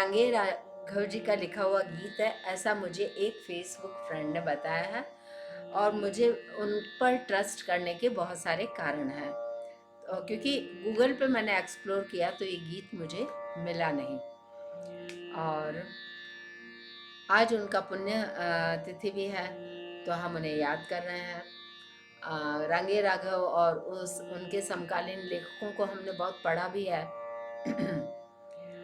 रांगे राघव जी का लिखा हुआ गीत है, ऐसा मुझे एक फेसबुक फ्रेंड ने बताया है। और मुझे उन पर ट्रस्ट करने के बहुत सारे कारण हैं, क्योंकि गूगल पे मैंने एक्सप्लोर किया तो ये गीत मुझे मिला नहीं। और आज उनका पुण्य तिथि भी है, तो हम उन्हें याद कर रहे हैं। रांगे राघव और उस उनके समकालीन लेखकों को हमने बहुत पढ़ा भी है।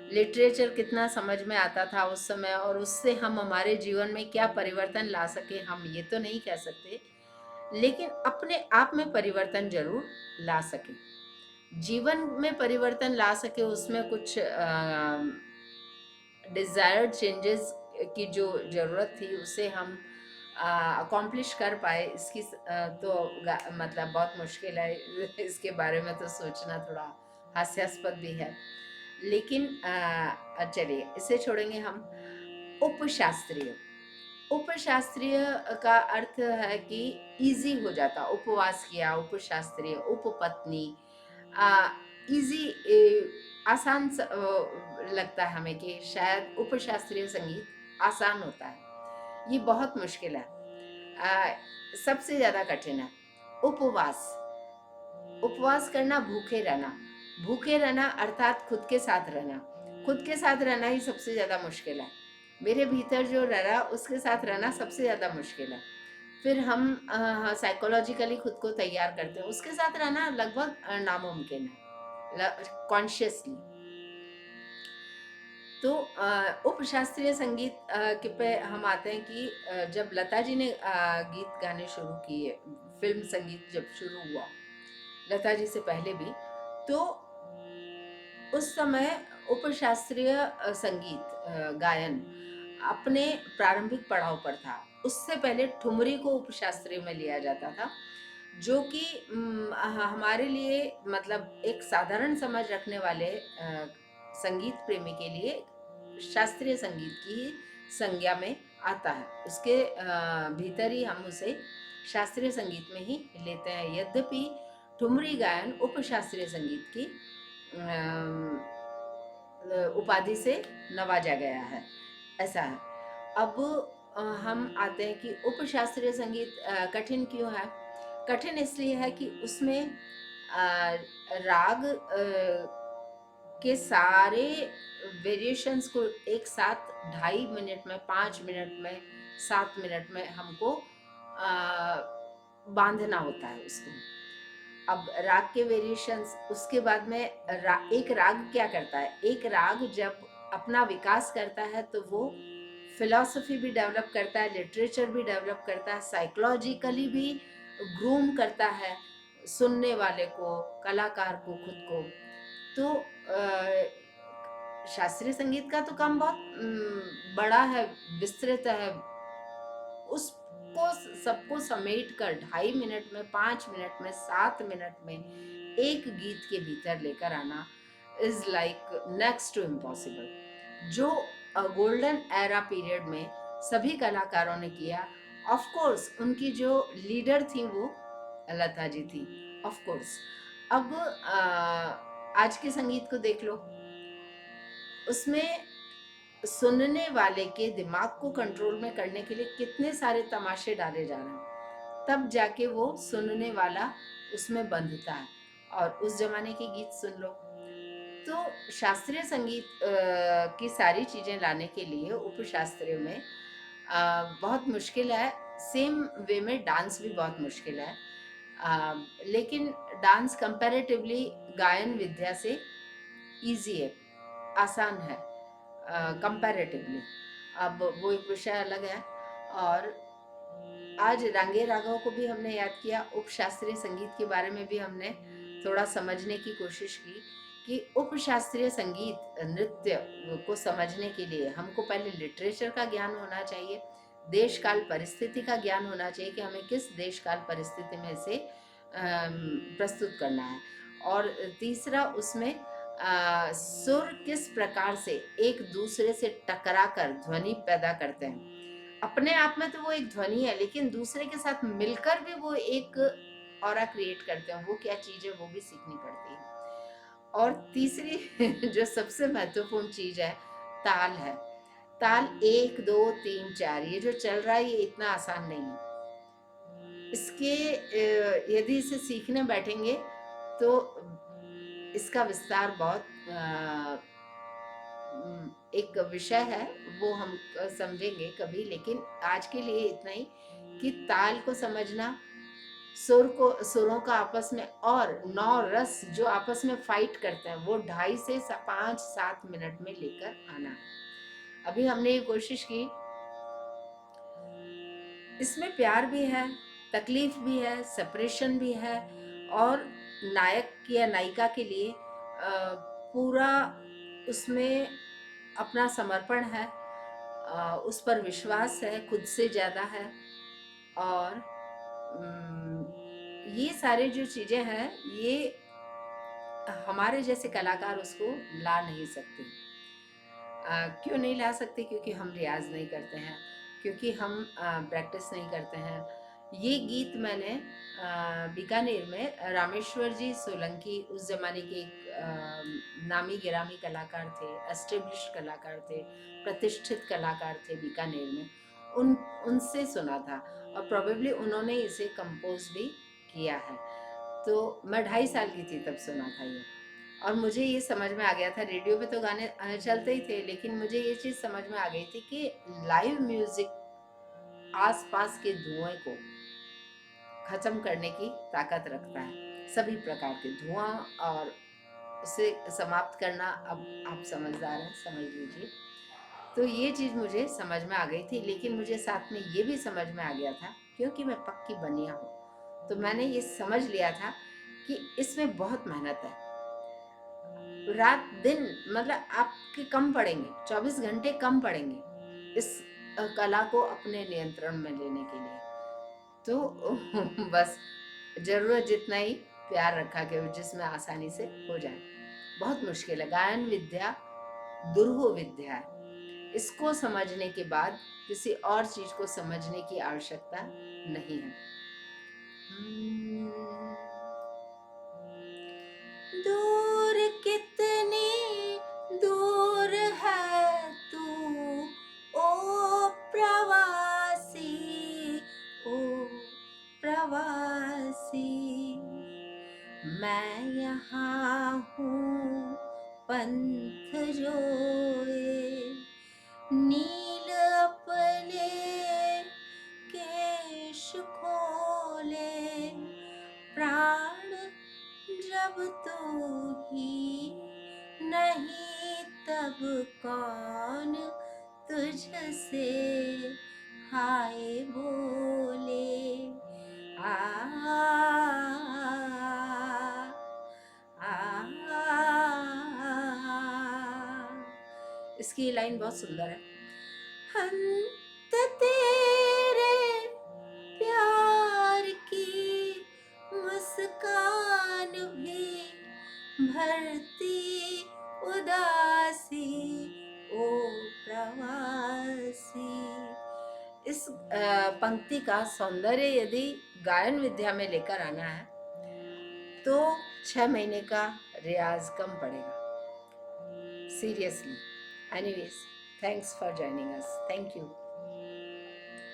लिटरेचर कितना समझ में आता था उस समय, और उससे हम हमारे जीवन में क्या परिवर्तन ला सके हम ये तो नहीं कह सकते, लेकिन अपने आप में परिवर्तन जरूर ला सके, जीवन में परिवर्तन ला सके। उसमें कुछ डिजायर्ड चेंजेस की जो ज़रूरत थी उसे हम अकॉम्प्लिश कर पाए, इसकी तो मतलब बहुत मुश्किल है। इसके बारे में तो सोचना थोड़ा हास्यास्पद भी है, लेकिन चलिए इसे छोड़ेंगे हम। उपशास्त्रीय, उपशास्त्रीय का अर्थ है कि इजी हो जाता, उपवास किया, उपशास्त्रीय, उपपत्नी। इजी, आसान लगता है हमें कि शायद उपशास्त्रीय संगीत आसान होता है, ये बहुत मुश्किल है। सबसे ज्यादा कठिन है उपवास। उपवास करना, भूखे रहना, भूखे रहना अर्थात खुद के साथ रहना। खुद के साथ रहना ही सबसे ज्यादा मुश्किल है। मेरे भीतर जो रहा उसके साथ रहना सबसे ज्यादा मुश्किल है। फिर हम साइकोलॉजिकली खुद को तैयार करते हैं, उसके साथ रहना लगभग नामुमकिन है कॉन्शियसली। तो उपशास्त्रीय संगीत के पे हम आते हैं कि जब लता जी ने गीत गाने शुरू किए, फिल्म संगीत जब शुरू हुआ लता जी से पहले भी, तो उस समय उपशास्त्रीय संगीत गायन अपने प्रारंभिक पड़ाव पर था। उससे पहले ठुमरी को उपशास्त्रीय में लिया जाता था, जो कि हमारे लिए मतलब एक साधारण समझ रखने वाले संगीत प्रेमी के लिए शास्त्रीय संगीत की ही संज्ञा में आता है। उसके भीतर ही हम उसे शास्त्रीय संगीत में ही लेते हैं, यद्यपि ठुमरी गायन उपशास्त्रीय संगीत की उपाधि से नवाजा गया है, ऐसा है। अब हम आते हैं कि उपशास्त्रीय संगीत कठिन क्यों है। कठिन इसलिए है कि उसमें राग के सारे वेरिएशंस को एक साथ 2.5 मिनट में, 5 मिनट में, 7 मिनट में हमको बांधना होता है उसको। अब राग के वेरिएशंस, उसके बाद में एक राग क्या करता है, एक राग जब अपना विकास करता है तो वो फिलॉसफी भी डेवलप करता है, लिटरेचर भी डेवलप करता है, साइकोलॉजिकली भी ग्रूम करता है सुनने वाले को, कलाकार को, खुद को। तो शास्त्रीय संगीत का तो काम बहुत बड़ा है, विस्तृत है। उसको सबको समेट कर 2.5 मिनट में, 5 मिनट में, 7 मिनट में एक गीत के भीतर लेकर आना is like next to impossible, जो गोल्डन एरा पीरियड में सभी कलाकारों ने किया। ऑफ कोर्स उनकी जो लीडर थी वो लता जी थी, ऑफ कोर्स। अब आज के संगीत को देख लो, उसमें सुनने वाले के दिमाग को कंट्रोल में करने के लिए कितने सारे तमाशे डाले जा रहे हैं, तब जाके वो सुनने वाला उसमें बंधता है। और उस जमाने के गीत सुन लो। तो शास्त्रीय संगीत की सारी चीजें लाने के लिए उपशास्त्रीय में बहुत मुश्किल है। सेम वे में डांस भी बहुत मुश्किल है, लेकिन डांस कंपैरेटिवली गायन विद्या से इजी है, आसान है कंपैरेटिवली। अब वो एक विषय अलग है। और आज रांगे राघव को भी हमने याद किया, उपशास्त्रीय संगीत के बारे में भी हमने थोड़ा समझने की कोशिश की कि उपशास्त्रीय संगीत नृत्य को समझने के लिए हमको पहले लिटरेचर का ज्ञान होना चाहिए, देश काल परिस्थिति का ज्ञान होना चाहिए कि हमें किस देश काल परिस्थिति में इसे प्रस्तुत करना है। और तीसरा, उसमें सुर किस प्रकार से एक दूसरे से टकरा कर ध्वनि पैदा करते हैं। अपने आप में तो वो एक ध्वनि है, लेकिन दूसरे के साथ मिलकर भी वो एक ऑरा क्रिएट करते हैं। वो क्या चीज है वो भी सीखनी पड़ती है। और तीसरी जो सबसे महत्वपूर्ण चीज है, ताल है। ताल 1 2 3 4 ये जो चल रहा है ये इतना आसान नहीं है। इसके यदि इसे सीखने बैठेंगे तो इसका विस्तार बहुत एक विषय है, वो हम समझेंगे कभी, लेकिन आज के लिए इतना ही कि ताल को समझना, सुरों का आपस में, और 9 रस जो आपस में फाइट करते हैं वो 2.5 से 5-7 मिनट में लेकर आना है। अभी हमने ये कोशिश की, इसमें प्यार भी है, तकलीफ भी है, सेपरेशन भी है, और नायक या नायिका के लिए पूरा उसमें अपना समर्पण है, उस पर विश्वास है, खुद से ज़्यादा है, और ये सारे जो चीज़ें हैं ये हमारे जैसे कलाकार उसको ला नहीं सकते। क्यों नहीं ला सकते? क्योंकि हम रियाज नहीं करते हैं, क्योंकि हम प्रैक्टिस नहीं करते हैं। ये गीत मैंने बीकानेर में रामेश्वर जी सोलंकी, उस जमाने के एक नामी गिरामी कलाकार थे, एस्टेब्लिश कलाकार थे, प्रतिष्ठित कलाकार थे बीकानेर में, उनसे सुना था, और प्रोबेबली उन्होंने इसे कंपोज भी किया है। तो मैं 2.5 साल की थी तब सुना था ये, और मुझे ये समझ में आ गया था। रेडियो पे तो गाने चलते ही थे, लेकिन मुझे ये चीज़ समझ में आ गई थी कि लाइव म्यूजिक आसपास के धुएं को खत्म करने की ताकत रखता है, सभी प्रकार के धुआं, और उसे समाप्त करना, अब आप समझदार हैं, समझ लीजिए। तो ये चीज़ मुझे समझ में आ गई थी, लेकिन मुझे साथ में ये भी समझ में आ गया था, क्योंकि मैं पक्की बनिया हूँ, तो मैंने ये समझ लिया था कि इसमें बहुत मेहनत है। रात दिन मतलब आपके कम पड़ेंगे, 24 घंटे कम पड़ेंगे इस कला को अपने नियंत्रण में लेने के लिए। तो बस जरूरत जितना ही प्यार रखा कि जिसमें आसानी से हो जाए। बहुत मुश्किल है, गायन विद्या दुर्हो विद्या है। इसको समझने के बाद किसी और चीज को समझने की आवश्यकता नहीं है। दूर कितनी दूर है तू, ओ प्रवासी, ओ प्रवासी, मैं यहाँ हूँ पंथ जोए, नील अपने केश खोले, प्राण जब तू ही नहीं तब कौन तुझसे हाय बोले। आ, आ, इसकी लाइन बहुत सुंदर है। हंत तेरे प्यार की मुस्कान भी भरती उदासी, ओ प्रवासी। इस पंक्ति का सौंदर्य यदि गायन विद्या में लेकर आना है तो 6 महीने का रियाज कम पड़ेगा, seriously. Anyways, thanks for joining us, thank you.